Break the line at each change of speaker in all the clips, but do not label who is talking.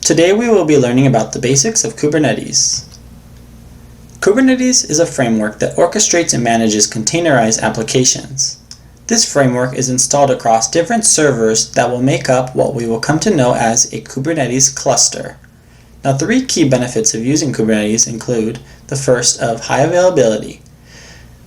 Today we will be learning about the basics of Kubernetes. Kubernetes is a framework that orchestrates and manages containerized applications. This framework is installed across different servers that will make up what we will come to know as a Kubernetes cluster. Now, three key benefits of using Kubernetes include the first of high availability.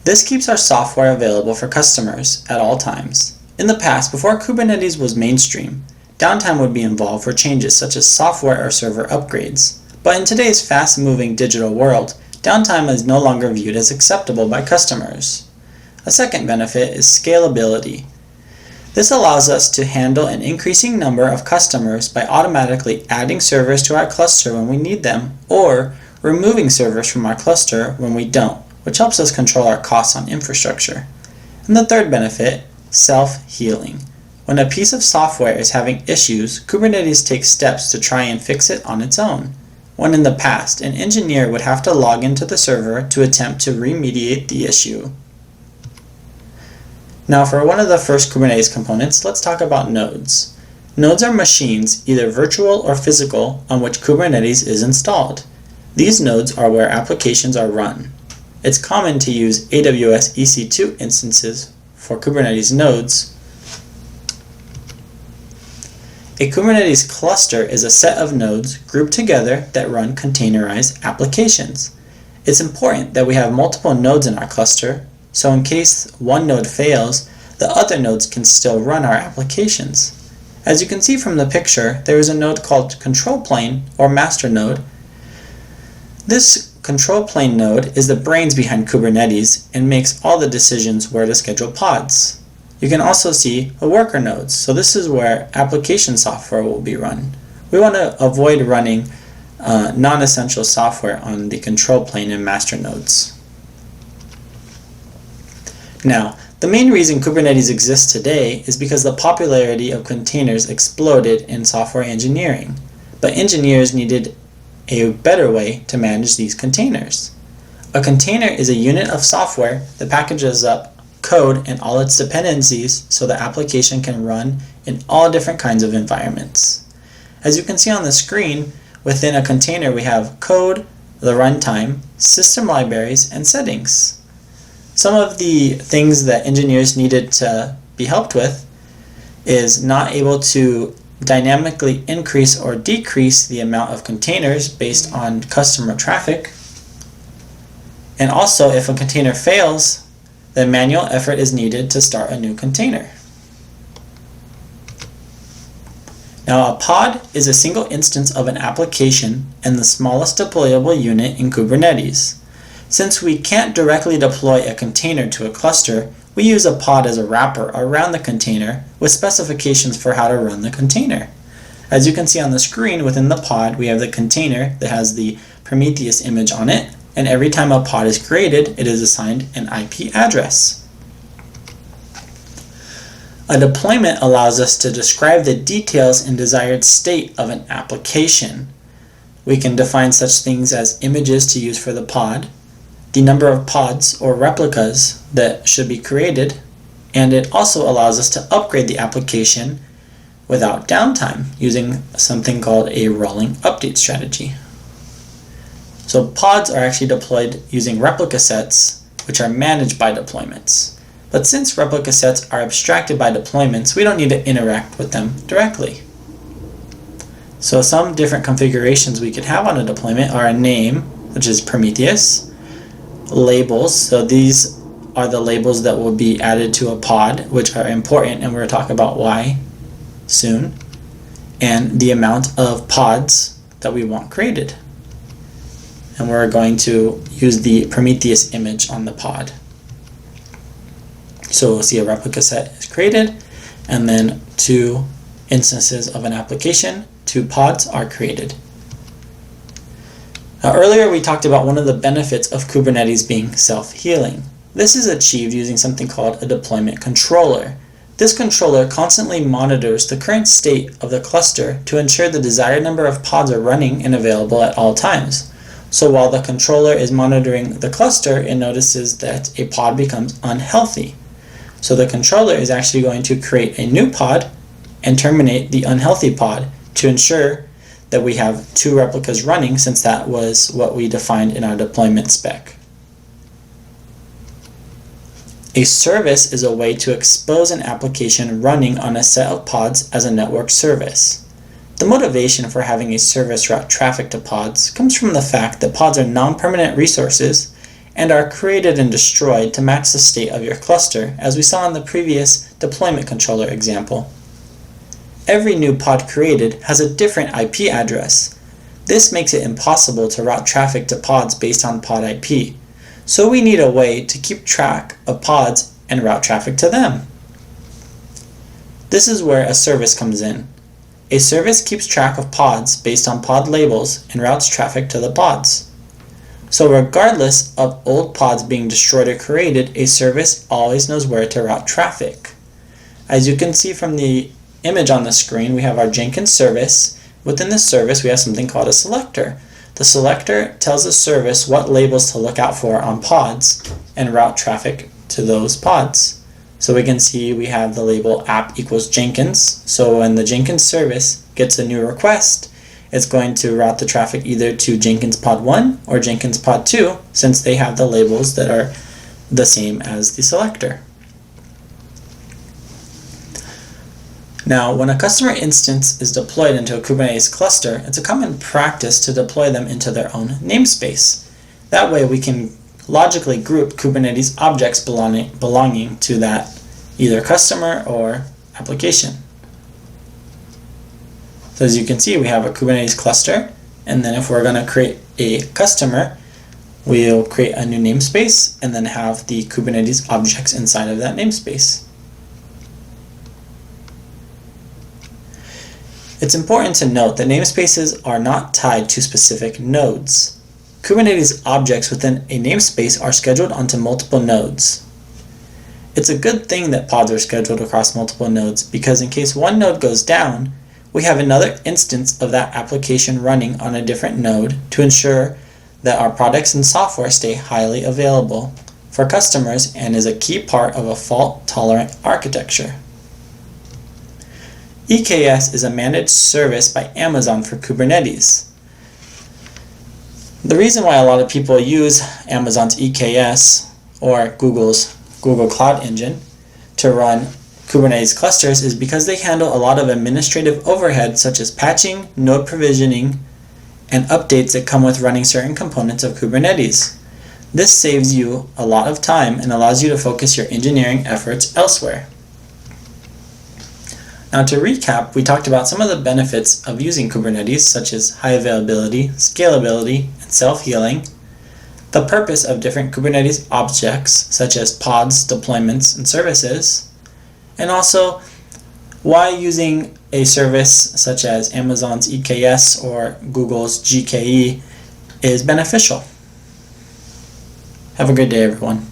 This keeps our software available for customers at all times. In the past, before Kubernetes was mainstream, downtime would be involved for changes such as software or server upgrades. But in today's fast-moving digital world, downtime is no longer viewed as acceptable by customers. A second benefit is scalability. This allows us to handle an increasing number of customers by automatically adding servers to our cluster when we need them, or removing servers from our cluster when we don't, which helps us control our costs on infrastructure. And the third benefit, self-healing. When a piece of software is having issues, Kubernetes takes steps to try and fix it on its own. When in the past, an engineer would have to log into the server to attempt to remediate the issue. Now, for one of the first Kubernetes components, let's talk about nodes. Nodes are machines, either virtual or physical, on which Kubernetes is installed. These nodes are where applications are run. It's common to use AWS EC2 instances for Kubernetes nodes. A Kubernetes cluster is a set of nodes grouped together that run containerized applications. It's important that we have multiple nodes in our cluster, so in case one node fails, the other nodes can still run our applications. As you can see from the picture, there is a node called control plane or master node. This control plane node is the brains behind Kubernetes and makes all the decisions where to schedule pods. You can also see the worker nodes, so this is where application software will be run. We want to avoid running non-essential software on the control plane and master nodes. Now, the main reason Kubernetes exists today is because the popularity of containers exploded in software engineering, but engineers needed a better way to manage these containers. A container is a unit of software that packages up code and all its dependencies so the application can run in all different kinds of environments. As you can see on the screen, within a container we have code, the runtime, system libraries, and settings. Some of the things that engineers needed to be helped with is not able to dynamically increase or decrease the amount of containers based on customer traffic. And also, if a container fails, the manual effort is needed to start a new container. Now, a pod is a single instance of an application and the smallest deployable unit in Kubernetes. Since we can't directly deploy a container to a cluster, we use a pod as a wrapper around the container with specifications for how to run the container. As you can see on the screen, within the pod we have the container that has the Prometheus image on it, and every time a pod is created, it is assigned an IP address. A deployment allows us to describe the details and desired state of an application. We can define such things as images to use for the pod, the number of pods or replicas that should be created, and it also allows us to upgrade the application without downtime using something called a rolling update strategy. So pods are actually deployed using replica sets, which are managed by deployments. But since replica sets are abstracted by deployments, we don't need to interact with them directly. So some different configurations we could have on a deployment are a name, which is Prometheus, labels, so these are the labels that will be added to a pod, which are important, and we're going to talk about why soon, and the amount of pods that we want created. And we're going to use the Prometheus image on the pod. So we'll see a replica set is created, and then 2 instances of an application, 2 pods are created. Now, earlier we talked about one of the benefits of Kubernetes being self-healing. This is achieved using something called a deployment controller. This controller constantly monitors the current state of the cluster to ensure the desired number of pods are running and available at all times. So while the controller is monitoring the cluster, it notices that a pod becomes unhealthy. So the controller is actually going to create a new pod and terminate the unhealthy pod to ensure that we have 2 replicas running, since that was what we defined in our deployment spec. A service is a way to expose an application running on a set of pods as a network service. The motivation for having a service route traffic to pods comes from the fact that pods are non-permanent resources and are created and destroyed to match the state of your cluster, as we saw in the previous deployment controller example. Every new pod created has a different IP address. This makes it impossible to route traffic to pods based on pod IP. So we need a way to keep track of pods and route traffic to them. This is where a service comes in. A service keeps track of pods based on pod labels and routes traffic to the pods. So regardless of old pods being destroyed or created, a service always knows where to route traffic. As you can see from the image on the screen, we have our Jenkins service. Within this service, we have something called a selector. The selector tells the service what labels to look out for on pods and route traffic to those pods. So we can see we have the label app equals Jenkins. So when the Jenkins service gets a new request, it's going to route the traffic either to Jenkins pod 1 or Jenkins pod 2, since they have the labels that are the same as the selector. Now, when a customer instance is deployed into a Kubernetes cluster, it's a common practice to deploy them into their own namespace. That way we can logically group Kubernetes objects belonging to that either customer or application. So as you can see, we have a Kubernetes cluster, and then if we're going to create a customer, we'll create a new namespace and then have the Kubernetes objects inside of that namespace. It's important to note that namespaces are not tied to specific nodes. Kubernetes objects within a namespace are scheduled onto multiple nodes. It's a good thing that pods are scheduled across multiple nodes, because in case one node goes down, we have another instance of that application running on a different node to ensure that our products and software stay highly available for customers and is a key part of a fault-tolerant architecture. EKS is a managed service by Amazon for Kubernetes. The reason why a lot of people use Amazon's EKS or Google's Google Cloud Engine to run Kubernetes clusters is because they handle a lot of administrative overhead, such as patching, node provisioning, and updates that come with running certain components of Kubernetes. This saves you a lot of time and allows you to focus your engineering efforts elsewhere. Now, to recap, we talked about some of the benefits of using Kubernetes, such as high availability, scalability, and self-healing, the purpose of different Kubernetes objects, such as pods, deployments, and services, and also why using a service such as Amazon's EKS or Google's GKE is beneficial. Have a great day, everyone.